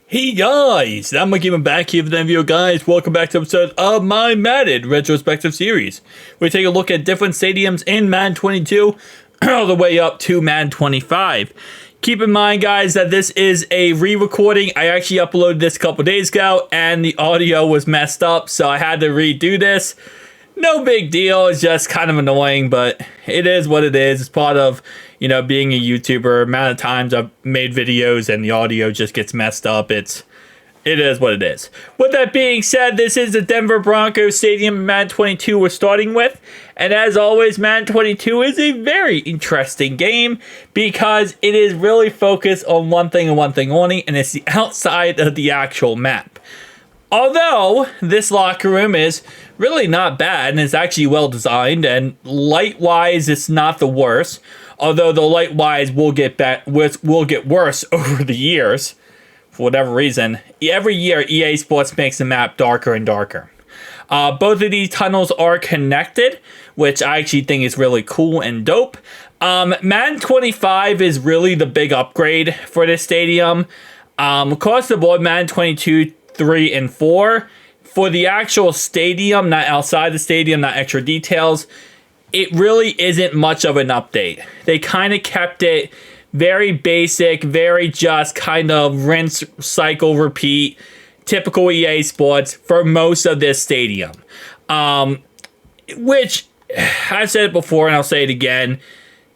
Hey guys, I'm Noclipped back here for the video, guys. Welcome back to episode of my Madden retrospective series. We take a look at different stadiums in Madden 22 all the way up to Madden 25. Keep in mind, guys, that this is a re-recording. I actually uploaded this a couple days ago and the audio was messed up, so I had to redo this. No big deal, it's just kind of annoying, but it is what it is. It's part of, being a YouTuber. Amount of times I've made videos and the audio just gets messed up. It is what it is. With that being said, this is the Denver Broncos Stadium Madden 22 we're starting with. And as always, Madden 22 is a very interesting game because it is really focused on one thing and one thing only, and it's the outside of the actual map. Although this locker room is really not bad and it's actually well designed, and light-wise it's not the worst. Although the light-wise will get worse over the years for whatever reason. Every year EA Sports makes the map darker and darker. Both of these tunnels are connected, which I actually think is really cool and dope. Madden 25 is really the big upgrade for this stadium. Across the board, Madden 22, 3, and 4. For the actual stadium, not outside the stadium, not extra details, it really isn't much of an update. They kind of kept it very basic, very just kind of rinse, cycle, repeat, typical EA Sports for most of this stadium. Which, I've said it before and I'll say it again,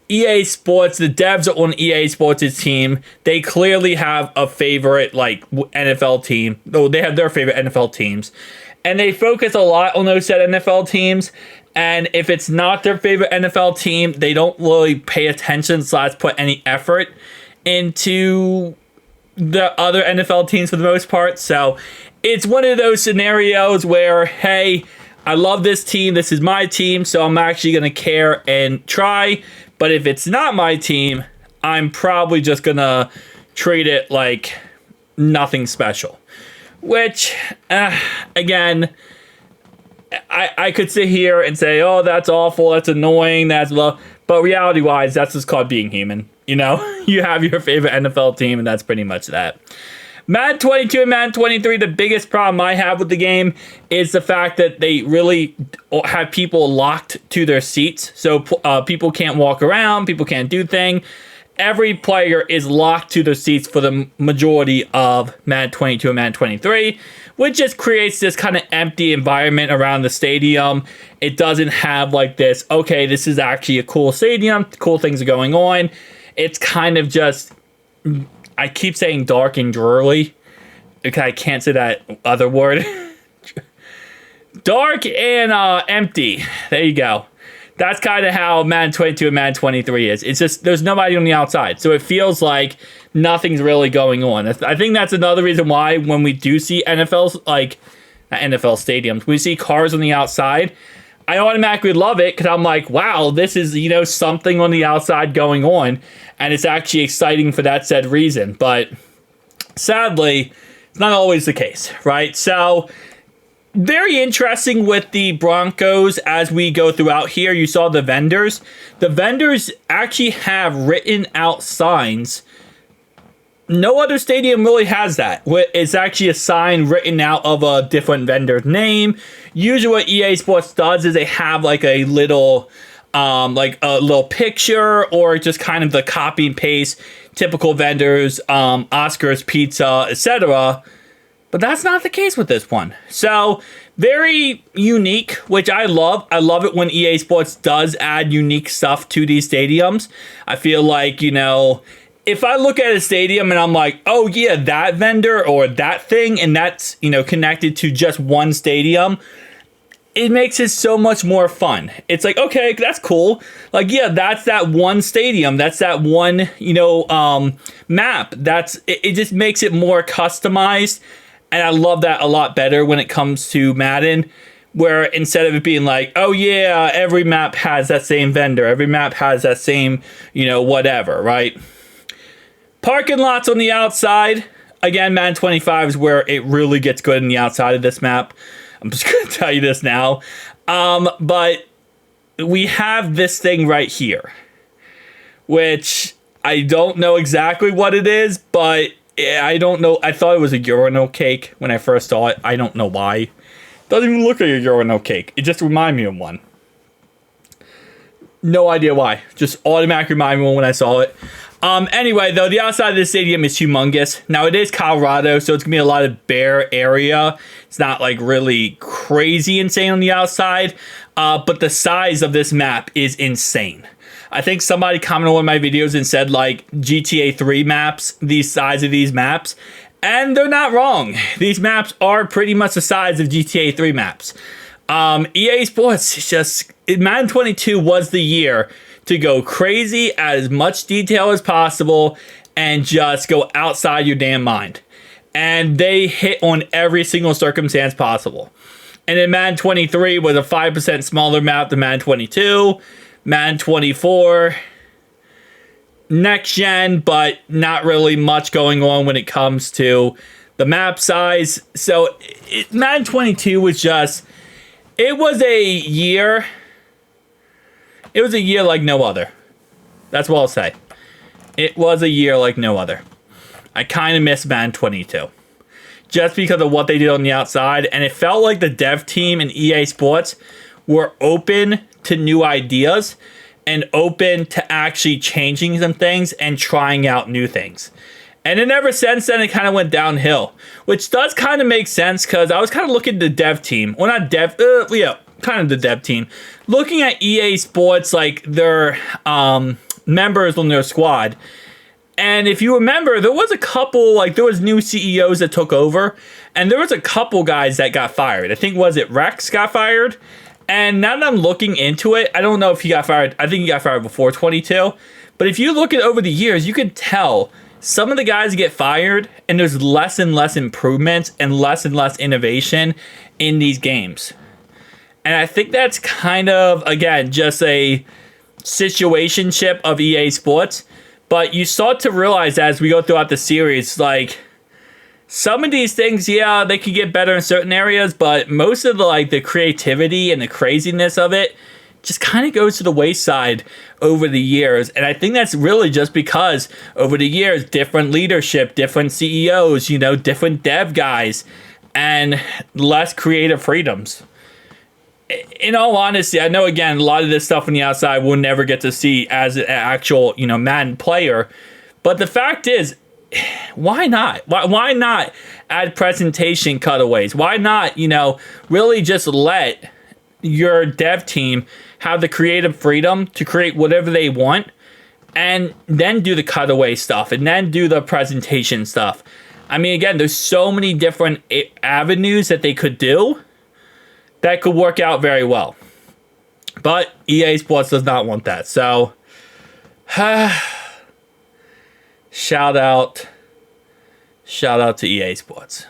EA Sports, the devs on EA Sports' team, they clearly have a favorite NFL team. Though they have their favorite NFL teams. And they focus a lot on those said NFL teams. And if it's not their favorite NFL team, they don't really pay attention / put any effort into the other NFL teams for the most part. So it's one of those scenarios where, hey, I love this team. This is my team. So I'm actually going to care and try. But if it's not my team, I'm probably just going to treat it like nothing special. Which, again, I could sit here and say, oh, that's awful, that's annoying, that's low. But reality-wise, that's just called being human. You have your favorite NFL team, and that's pretty much that. Madden 22 and Madden 23, the biggest problem I have with the game is the fact that they really have people locked to their seats. So people can't walk around, people can't do things. Every player is locked to their seats for the majority of Madden 22 and Madden 23, which just creates this kind of empty environment around the stadium. It doesn't have this, okay, this is actually a cool stadium, cool things are going on. It's kind of just, I keep saying dark and dreary, because I can't say that other word. Dark and empty. There you go. That's kind of how Madden 22 and Madden 23 is. It's just, there's nobody on the outside. So it feels like nothing's really going on. I think that's another reason why when we do see NFL stadiums, we see cars on the outside, I automatically love it because I'm like, wow, this is, something on the outside going on. And it's actually exciting for that said reason. But sadly, it's not always the case, right? So very interesting with the Broncos as we go throughout here. You saw the vendors. The vendors actually have written out signs. No other stadium really has that. It's actually a sign written out of a different vendor's name. Usually what EA Sports does is they have a little picture or just kind of the copy and paste typical vendors, Oscar's Pizza, etc. But that's not the case with this one. So, very unique, which I love. I love it when EA Sports does add unique stuff to these stadiums. I feel like, if I look at a stadium and I'm like, oh yeah, that vendor or that thing, and that's, connected to just one stadium, it makes it so much more fun. It's like, okay, that's cool. Yeah, that's that one stadium. That's that one, map. It just makes it more customized. And I love that a lot better when it comes to Madden, where instead of it being like, oh yeah, every map has that same vendor, every map has that same, whatever, right? Parking lots on the outside. Again, Madden 25 is where it really gets good on the outside of this map. I'm just going to tell you this now. But we have this thing right here, which I don't know exactly what it is, but I don't know. I thought it was a urinal cake when I first saw it. I don't know why. Doesn't even look like a urinal cake. It just reminded me of one. No idea why. Just automatically reminded me of when I saw it. Anyway, though, the outside of this stadium is humongous. Now, it is Colorado, so it's going to be a lot of bare area. It's not, like, really crazy insane on the outside. But the size of this map is insane. I think somebody commented on one of my videos and said, like, GTA 3 maps, the size of these maps. And they're not wrong. These maps are pretty much the size of GTA 3 maps. EA Sports, just... Madden 22 was the year to go crazy, add as much detail as possible, and just go outside your damn mind. And they hit on every single circumstance possible. And then Madden 23 was a 5% smaller map than Madden 22. Madden 24, next gen, but not really much going on when it comes to the map size. So Madden 22 was just, it was a year like no other. That's what I'll say. It was a year like no other. I kind of miss Madden 22. Just because of what they did on the outside. And it felt like the dev team in EA Sports were open to new ideas. And open to actually changing some things and trying out new things. And then ever since then, it kind of went downhill. Which does kind of make sense because I was kind of looking at the dev team. Well, not dev, kind of the dev team. Looking at EA Sports, like their members on their squad. And if you remember, there was a couple, like there was new CEOs that took over. And there was a couple guys that got fired. I think, was it Rex got fired? And now that I'm looking into it, I don't know if he got fired. I think he got fired before 22. But if you look at over the years, you can tell some of the guys get fired and there's less and less improvements and less innovation in these games. And I think that's kind of, again, just a situationship of EA Sports. But you start to realize as we go throughout the series, like, some of these things, yeah, they could get better in certain areas, but most of the creativity and the craziness of it just kind of goes to the wayside over the years. And I think that's really just because over the years, different leadership, different CEOs, different dev guys, and less creative freedoms. In all honesty, I know, again, a lot of this stuff on the outside we'll never get to see as an actual, Madden player. But the fact is, why not? Why not add presentation cutaways? Why not, really just let your dev team have the creative freedom to create whatever they want and then do the cutaway stuff and then do the presentation stuff? I mean, again, there's so many different avenues that they could do that could work out very well. But EA Sports does not want that. So, Shout out to EA Sports.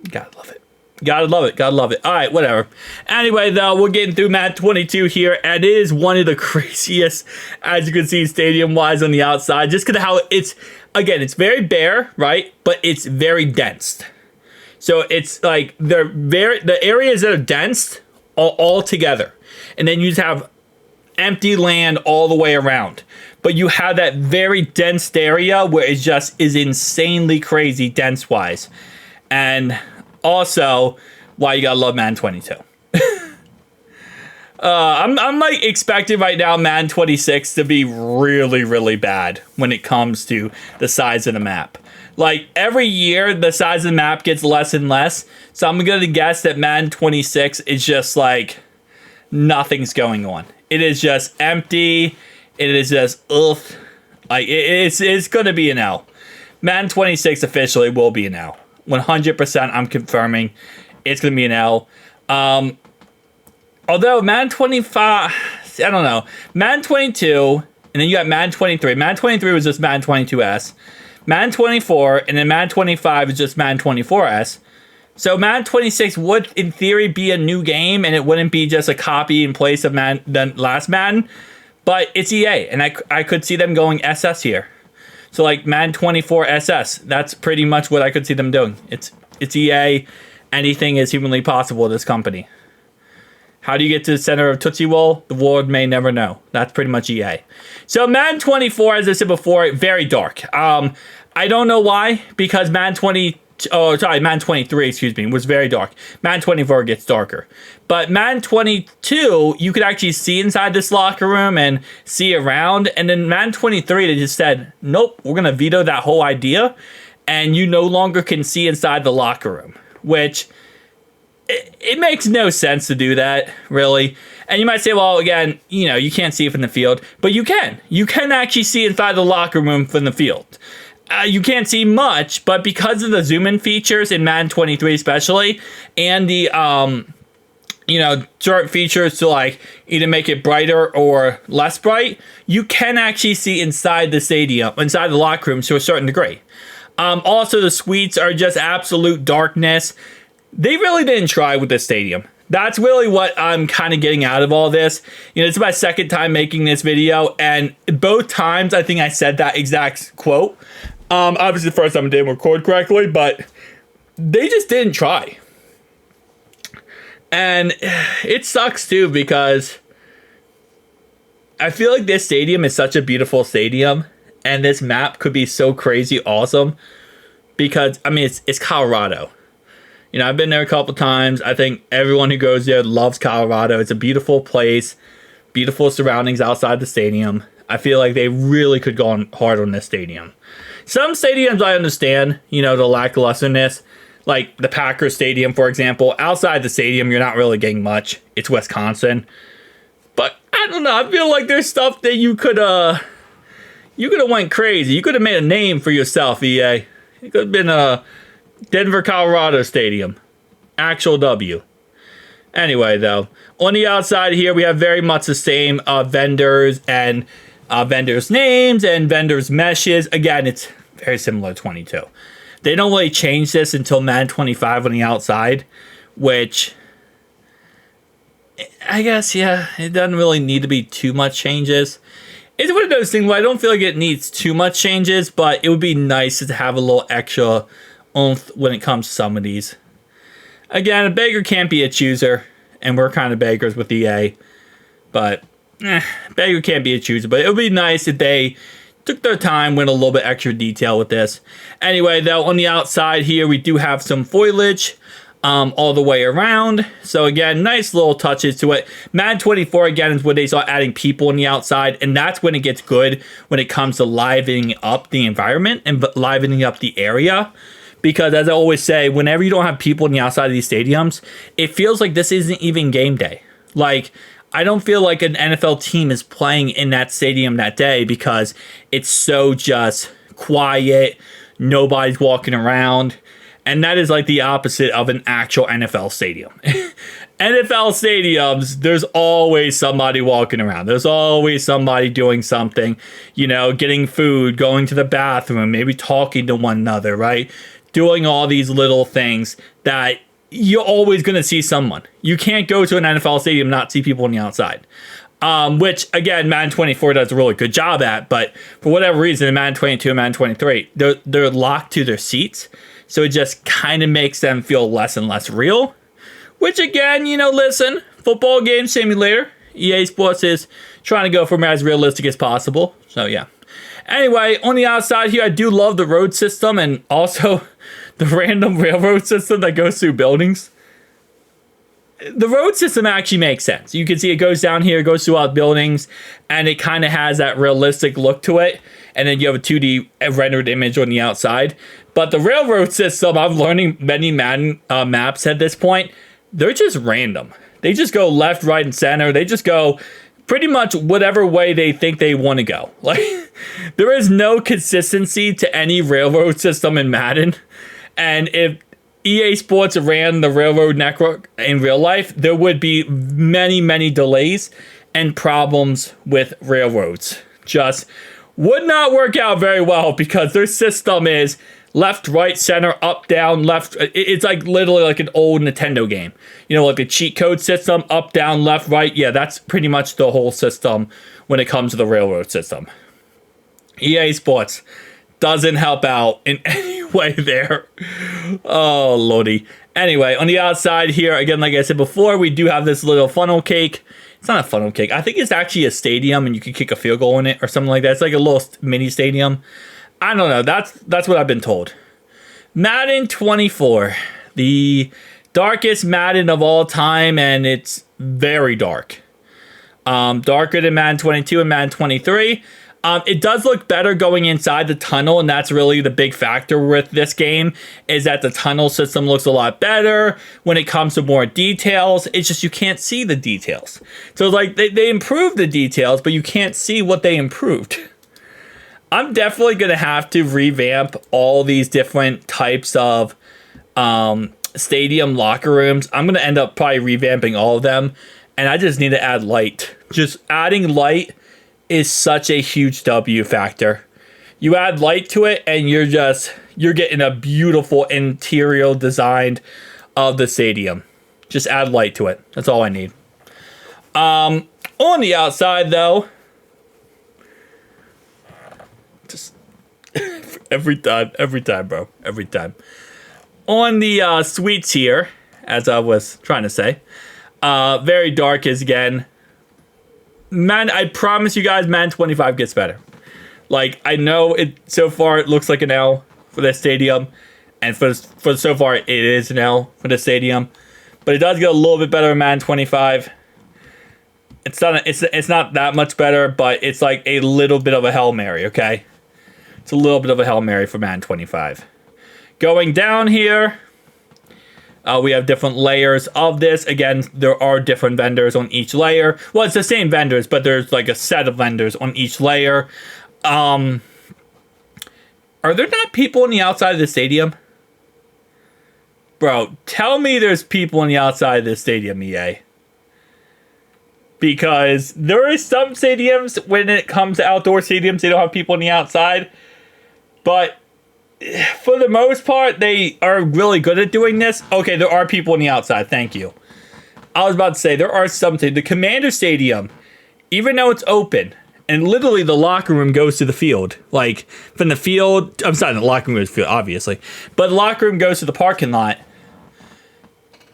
Gotta love it. Gotta love it. All right, whatever. Anyway, though, we're getting through Madden 22 here, and it is one of the craziest, as you can see, stadium-wise on the outside, just because of how it's, again, it's very bare, right? But it's very dense. So it's like the areas that are dense are all together. And then you just have empty land all the way around. But you have that very dense area where it just is insanely crazy dense-wise. And also, why you gotta love Madden 22. I'm like expecting right now Madden 26 to be really, really bad when it comes to the size of the map. Like, every year, the size of the map gets less and less. So I'm going to guess that Madden 26 is just, like, nothing's going on. It is just empty. It is just, ugh. Like, it's going to be an L. Madden 26 officially will be an L. 100% I'm confirming it's going to be an L. Although, Madden 25, I don't know. Madden 22, and then you got Madden 23. Madden 23 was just Madden 22S. Madden 24, and then Madden 25 is just Madden 24S. So Madden 26 would, in theory, be a new game, and it wouldn't be just a copy in place of the last Madden. But it's EA, and I could see them going SS here. So, like, Madden 24 SS, that's pretty much what I could see them doing. It's EA. Anything is humanly possible with this company. How do you get to the center of Tootsie Roll? The world may never know. That's pretty much EA. So Madden 24, as I said before, very dark. I don't know why, because Madden 23, excuse me, was very dark. Madden 24 gets darker. But Madden 22, you could actually see inside this locker room and see around. And then Madden 23, they just said, nope, we're going to veto that whole idea. And you no longer can see inside the locker room, which it makes no sense to do that, really. And you might say, well, again, you can't see it from the field, but you can. You can actually see inside the locker room from the field. You can't see much, but because of the zoom-in features in Madden 23 especially, and the, certain features to like either make it brighter or less bright, you can actually see inside the stadium, inside the locker room to a certain degree. Also, the suites are just absolute darkness. They really didn't try with this stadium. That's really what I'm kind of getting out of all this. It's my second time making this video, and both times I think I said that exact quote. Obviously, the first time I didn't record correctly, but they just didn't try. And it sucks, too, because I feel like this stadium is such a beautiful stadium, and this map could be so crazy awesome because, it's Colorado. I've been there a couple times. I think everyone who goes there loves Colorado. It's a beautiful place, beautiful surroundings outside the stadium. I feel like they really could go on hard on this stadium. Some stadiums I understand, the lacklusterness, like the Packers Stadium, for example. Outside the stadium, you're not really getting much. It's Wisconsin. But I don't know. I feel like there's stuff that you could have went crazy. You could have made a name for yourself, EA. It could have been Denver, Colorado Stadium. Actual W. Anyway, though, on the outside here, we have very much the same vendors and vendors' names and vendors' meshes. Again, it's very similar to 22. They don't really change this until Madden 25 on the outside, which I guess, yeah, it doesn't really need to be too much changes. It's one of those things where I don't feel like it needs too much changes, but it would be nice to have a little extra oomph when it comes to some of these. Again, a beggar can't be a chooser, and we're kind of beggars with EA, but beggar can't be a chooser. But it would be nice if they took their time, went a little bit extra detail with this. Anyway, though, on the outside here, we do have some foliage all the way around. So again, nice little touches to it. Madden 24, again, is when they start adding people on the outside, and that's when it gets good when it comes to livening up the environment and livening up the area. Because as I always say, whenever you don't have people on the outside of these stadiums, it feels like this isn't even game day. Like, I don't feel like an NFL team is playing in that stadium that day because it's so just quiet, nobody's walking around, and that is like the opposite of an actual NFL stadium. NFL stadiums, there's always somebody walking around. There's always somebody doing something, getting food, going to the bathroom, maybe talking to one another, right? Doing all these little things that you're always going to see someone. You can't go to an NFL stadium and not see people on the outside. Which, again, Madden 24 does a really good job at, but for whatever reason, in Madden 22 and Madden 23, they're locked to their seats, so it just kind of makes them feel less and less real. Which, again, listen, football game simulator, EA Sports is trying to go for as realistic as possible, so yeah. Anyway, on the outside here, I do love the road system and also the random railroad system that goes through buildings. The road system actually makes sense. You can see it goes down here, goes throughout buildings, and it kind of has that realistic look to it. And then you have a 2D rendered image on the outside. But the railroad system, I'm learning many Madden maps at this point, they're just random. They just go left, right, and center. They just go pretty much whatever way they think they want to go. Like, there is no consistency to any railroad system in Madden. And if EA Sports ran the railroad network in real life, there would be many, many delays and problems with railroads. Just would not work out very well because their system is left, right, center, up, down, left. It's like literally like an old Nintendo game. Like the cheat code system, up, down, left, right. Yeah, that's pretty much the whole system when it comes to the railroad system. EA Sports doesn't help out in any way there. Oh, lordy. Anyway, on the outside here, again, like I said before, we do have this little funnel cake. It's not a funnel cake. I think it's actually a stadium, and you can kick a field goal in it or something like that. It's like a little mini stadium. I don't know. That's what I've been told. Madden 24, the darkest Madden of all time, and it's very dark. Darker than Madden 22 and Madden 23. It does look better going inside the tunnel, and that's really the big factor with this game, is that the tunnel system looks a lot better when it comes to more details. It's just you can't see the details. So like they improved the details, but you can't see what they improved. I'm definitely going to have to revamp all these different types of stadium locker rooms. I'm going to end up probably revamping all of them, and I just need to add light. Just adding light is such a huge W factor. You add light to it and you're getting a beautiful interior design of the stadium. Just add light to it. That's all I need. On the outside though, just every time, bro. Every time. On the suites here, as I was trying to say, very dark is again. Man, I promise you guys, Madden 25 gets better. Like, I know it so far it looks like an L for this stadium, and for so far it is an L for the stadium, but it does get a little bit better in Madden 25. It's not that much better, but it's like a little bit of a Hail Mary, okay? It's a little bit of a Hail Mary for Madden 25. Going down here, we have different layers of this. Again, there are different vendors on each layer. Well, it's the same vendors, but there's like a set of vendors on each layer. Are there not people on the outside of the stadium? Bro, tell me there's people on the outside of the stadium, EA. Because there is some stadiums, when it comes to outdoor stadiums, they don't have people on the outside. But for the most part, they are really good at doing this. Okay, there are people on the outside. Thank you. I was about to say, there are something. The Commander Stadium, even though it's open, and literally the locker room goes to the field. Like, from the field, I'm sorry, the locker room goes to the field, obviously. But the locker room goes to the parking lot.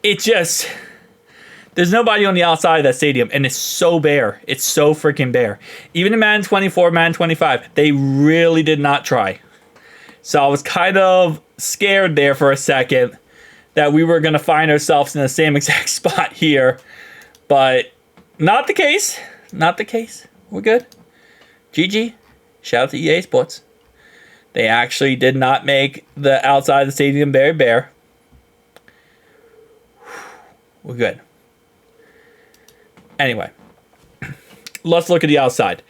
It just, there's nobody on the outside of that stadium, and it's so bare. It's so freaking bare. Even in Madden 24, Madden 25, they really did not try. So I was kind of scared there for a second that we were going to find ourselves in the same exact spot here. But not the case. Not the case. We're good. GG. Shout out to EA Sports. They actually did not make the outside of the stadium very bare. We're good. Anyway. Let's look at the outside.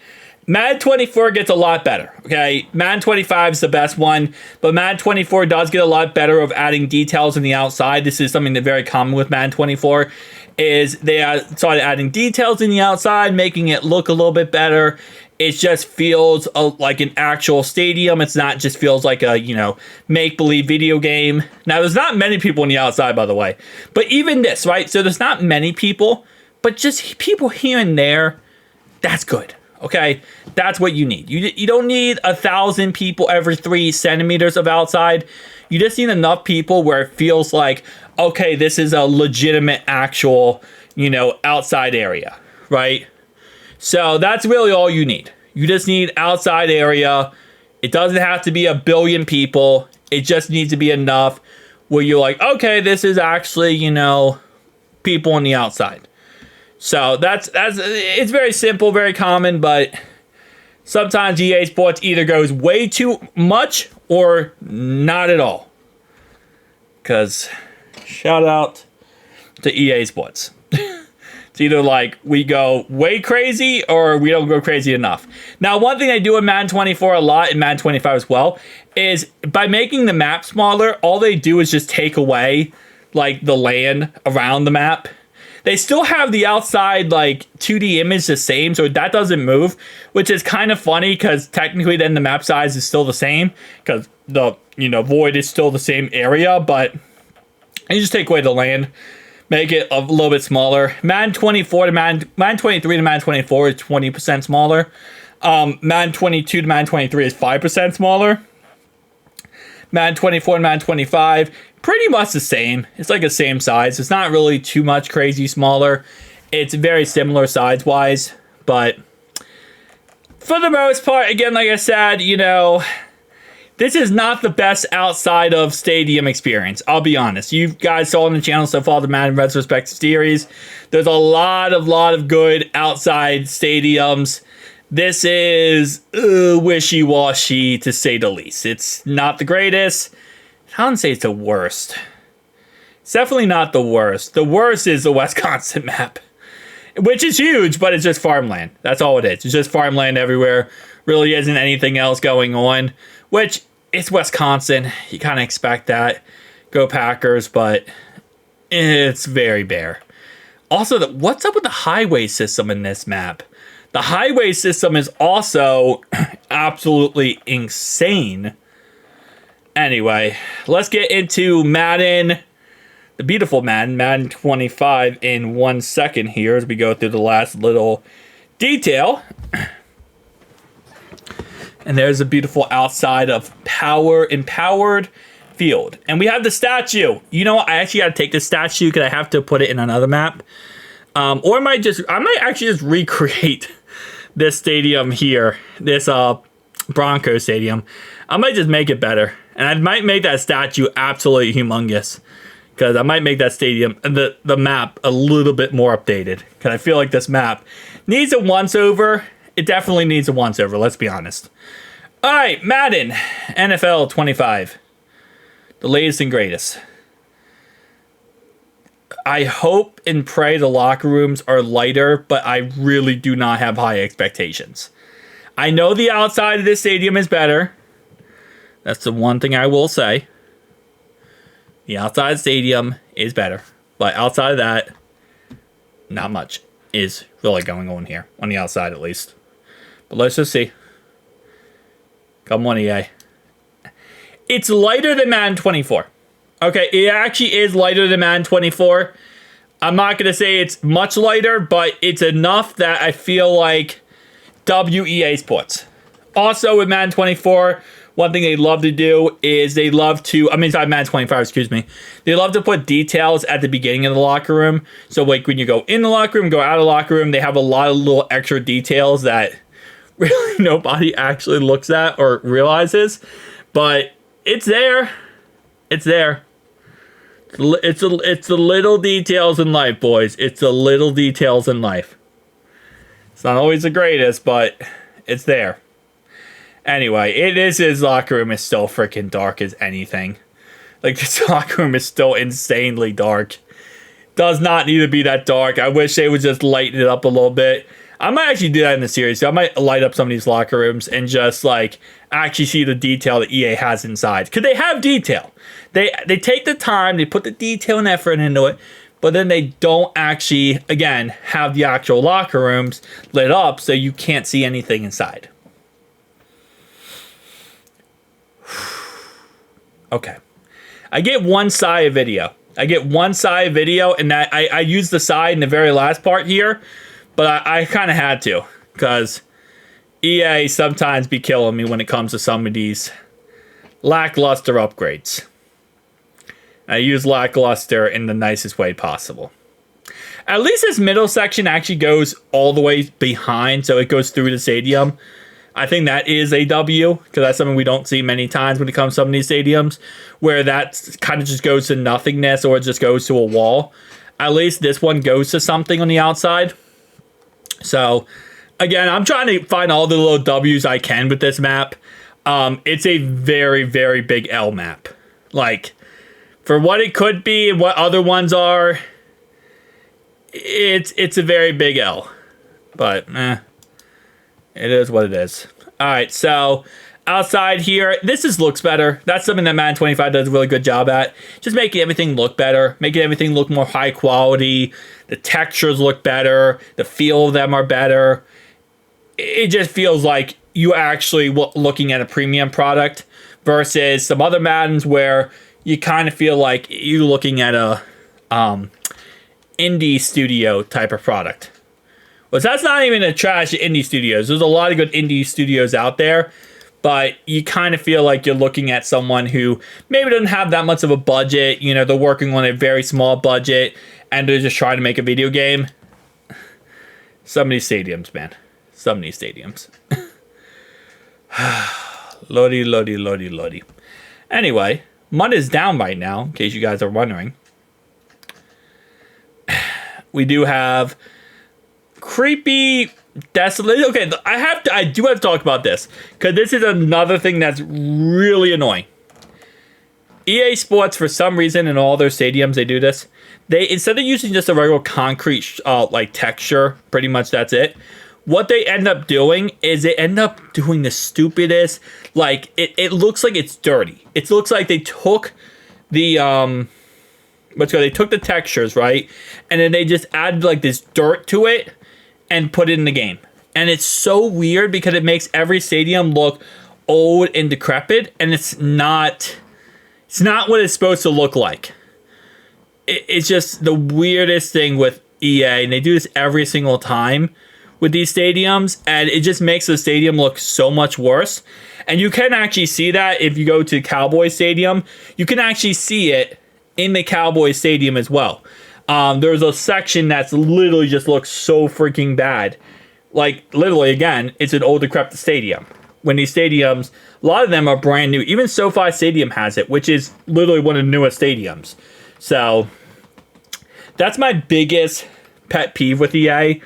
Madden 24 gets a lot better, okay? Madden 25 is the best one, but Madden 24 does get a lot better of adding details on the outside. This is something that's very common with Madden 24, is they started adding details in the outside, making it look a little bit better. It just feels like an actual stadium. It's not just feels like a, make-believe video game. Now, there's not many people on the outside, by the way, but even this, right? So there's not many people, but just people here and there, that's good. Okay, that's what you need. You don't need 1,000 people every 3 centimeters of outside. You just need enough people where it feels like, okay, this is a legitimate, actual, outside area, right? So that's really all you need. You just need outside area. It doesn't have to be 1 billion people. It just needs to be enough where you're like, okay, this is actually, people on the outside. So that's it's very simple, very common, but sometimes EA Sports either goes way too much or not at all. Because shout out to EA Sports. It's either like we go way crazy or we don't go crazy enough. Now, one thing I do in Madden 24 a lot, in Madden 25 as well, is by making the map smaller, all they do is just take away like the land around the map. They still have the outside, 2D image the same, so that doesn't move, which is kind of funny, because technically then the map size is still the same, because the, void is still the same area, but you just take away the land, make it a little bit smaller. Madden 24 to Madden 23 to Madden 24 is 20% smaller. Madden 22 to Madden 23 is 5% smaller. Madden 24 and Madden 25, pretty much the same. It's like the same size. It's not really too much crazy smaller. It's very similar size-wise, but for the most part, again, like I said, you know, this is not the best outside of Stadium experience. I'll be honest. You guys saw on the channel so far the Madden retrospective series. There's a lot of good outside stadiums. This is wishy-washy, to say the least. It's not the greatest. I wouldn't say it's the worst. It's definitely not the worst. The worst is the Wisconsin map, which is huge, but it's just farmland. That's all it is. It's just farmland everywhere. Really isn't anything else going on, which it's Wisconsin. You kind of expect that. Go Packers, but it's very bare. Also, what's up with the highway system in this map? The highway system is also absolutely insane. Anyway, let's get into Madden, the beautiful Madden 25 in 1 second here as we go through the last little detail. And there's a beautiful outside of empowered field. And we have the statue. You know what? I actually got to take this statue because I have to put it in another map. Or I might actually just recreate this stadium here, this Broncos stadium. I might just make it better. And I might make that statue absolutely humongous. Because I might make that stadium, the map, a little bit more updated. Because I feel like this map needs a once-over. It definitely needs a once-over, let's be honest. Alright, Madden, NFL 25. The latest and greatest. I hope and pray the locker rooms are lighter, but I really do not have high expectations. I know the outside of this stadium is better. That's the one thing I will say. The outside stadium is better. But outside of that, not much is really going on here. On the outside, at least. But let's just see. Come on, EA. It's lighter than Madden 24. Okay, it actually is lighter than Madden 24. I'm not going to say it's much lighter, but it's enough that I feel like WEA Sports. Also with Madden 24, one thing they love to do is they love to, sorry, Madden 25, excuse me. They love to put details at the beginning of the locker room. So like when you go in the locker room, go out of the locker room, they have a lot of little extra details that really nobody actually looks at or realizes. But it's there. It's there. It's the little details in life, boys. It's the little details in life. It's not always the greatest, but it's there. Anyway, his locker room is still freaking dark as anything. Like, this locker room is still insanely dark. Does not need to be that dark. I wish they would just lighten it up a little bit. I might actually do that in the series. I might light up some of these locker rooms and just, like, actually see the detail that EA has inside. Because they have detail. They take the time, they put the detail and effort into it, but then they don't actually, again, have the actual locker rooms lit up so you can't see anything inside. Okay. I get one side of video. And that I use the side in the very last part here, but I kind of had to, because EA sometimes be killing me when it comes to some of these lackluster upgrades. I use lackluster in the nicest way possible. At least this middle section actually goes all the way behind, so it goes through the stadium. I think that is a W, because that's something we don't see many times when it comes to some of these stadiums, where that kind of just goes to nothingness or it just goes to a wall. At least this one goes to something on the outside. So, again, I'm trying to find all the little W's I can with this map. It's a very, very big L map. Like, for what it could be and what other ones are, it's a very big L. But, it is what it is. Alright, so outside here, this looks better. That's something that Madden 25 does a really good job at. Just making everything look better. Making everything look more high quality. The textures look better. The feel of them are better. It just feels like you actually looking at a premium product versus some other Maddens where you kind of feel like you're looking at a indie studio type of product. Well, that's not even a trash indie studios. There's a lot of good indie studios out there, but you kind of feel like you're looking at someone who maybe doesn't have that much of a budget. You know, they're working on a very small budget and they're just trying to make a video game. Some of these stadiums, man. Some of these stadiums. Lordy, lordy, lordy, lordy. Anyway, mud is down right now, in case you guys are wondering. We do have creepy, desolate. Okay, I do have to talk about this, because this is another thing that's really annoying. EA Sports, for some reason, in all their stadiums, they do this. They, instead of using just a regular concrete like texture, pretty much that's it. What they end up doing is they end up doing the stupidest, like, it looks like it's dirty. It looks like they took the, they took the textures, right? And then they just added, like, this dirt to it and put it in the game. And it's so weird because it makes every stadium look old and decrepit, and it's not what it's supposed to look like. It's just the weirdest thing with EA, and they do this every single time with these stadiums, and it just makes the stadium look so much worse. And you can actually see that if you go to Cowboys Stadium. You can actually see it in the Cowboys Stadium as well. There's a section that's literally just looks so freaking bad. Like, literally, again, it's an old decrepit stadium. When these stadiums, a lot of them are brand new. Even SoFi Stadium has it, which is literally one of the newest stadiums. So, that's my biggest pet peeve with EA,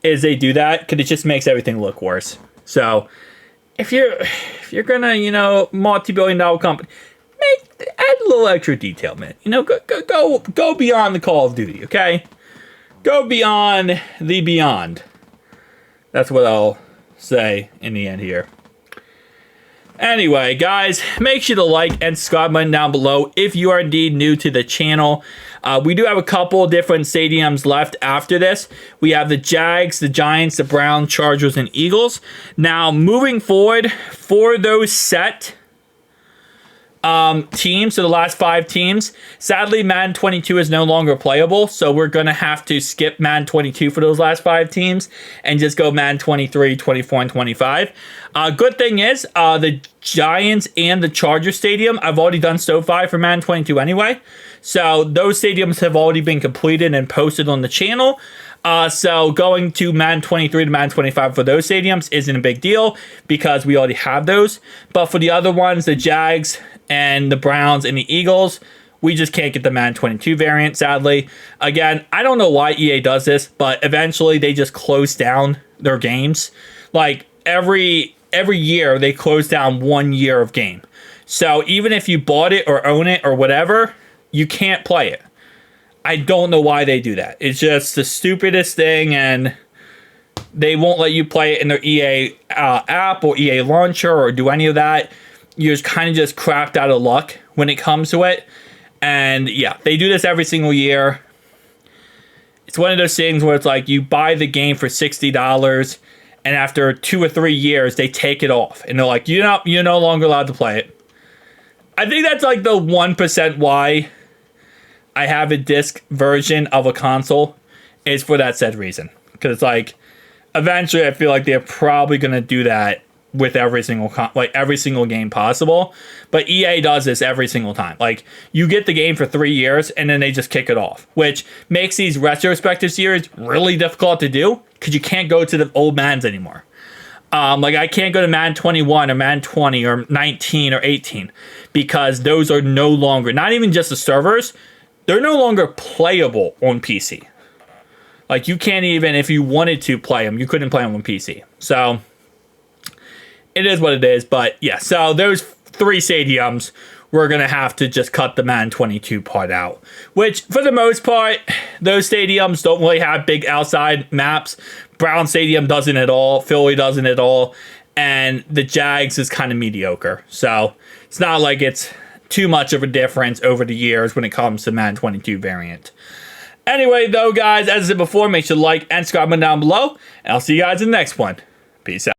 is they do that, because it just makes everything look worse. So, if you're gonna, you know, multi-billion-dollar company, add a little extra detail, man. You know, go beyond the Call of Duty, okay? Go beyond the beyond. That's what I'll say in the end here. Anyway, guys, make sure to like and subscribe button down below if you are indeed new to the channel. We do have a couple different stadiums left after this. We have the Jags, the Giants, the Browns, Chargers, and Eagles. Now, moving forward, for those set teams, so the last 5 teams, sadly, Madden 22 is no longer playable, so we're going to have to skip Madden 22 for those last 5 teams and just go Madden 23, 24, and 25. Good thing is, the Giants and the Chargers Stadium, I've already done SoFi for Madden 22 anyway, so those stadiums have already been completed and posted on the channel. So going to Madden 23 to Madden 25 for those stadiums isn't a big deal because we already have those. But for the other ones, the Jags and the Browns and the Eagles, we just can't get the Madden 22 variant, sadly. Again, I don't know why EA does this, but eventually they just close down their games. Like, every year, they close down 1 year of game. So even if you bought it or own it or whatever, you can't play it. I don't know why they do that. It's just the stupidest thing, and they won't let you play it in their EA app or EA launcher or do any of that. You're just kind of just crapped out of luck when it comes to it. And yeah, they do this every single year. It's one of those things where it's like you buy the game for $60, and after 2 or 3 years, they take it off. And they're like, you're no longer allowed to play it. I think that's like the 1% why I have a disc version of a console, is for that said reason. Because it's like, eventually I feel like they're probably going to do that with every single every single game possible. But EA does this every single time. Like, you get the game for 3 years and then they just kick it off, which makes these retrospective series really difficult to do because you can't go to the old Maddens anymore. Like, I can't go to Madden 21 or Madden 20 or 19 or 18 because those are no longer, not even just the servers, they're no longer playable on PC. Like, you can't even, if you wanted to play them, you couldn't play them on PC. So, it is what it is. But, yeah, so those 3 stadiums, we're going to have to just cut the Madden 22 part out. Which, for the most part, those stadiums don't really have big outside maps. Brown Stadium doesn't at all. Philly doesn't at all. And the Jags is kind of mediocre. So, it's not like it's too much of a difference over the years when it comes to Madden 22 variant. Anyway, though, guys, as I said before, make sure to like and subscribe down below, and I'll see you guys in the next one. Peace out.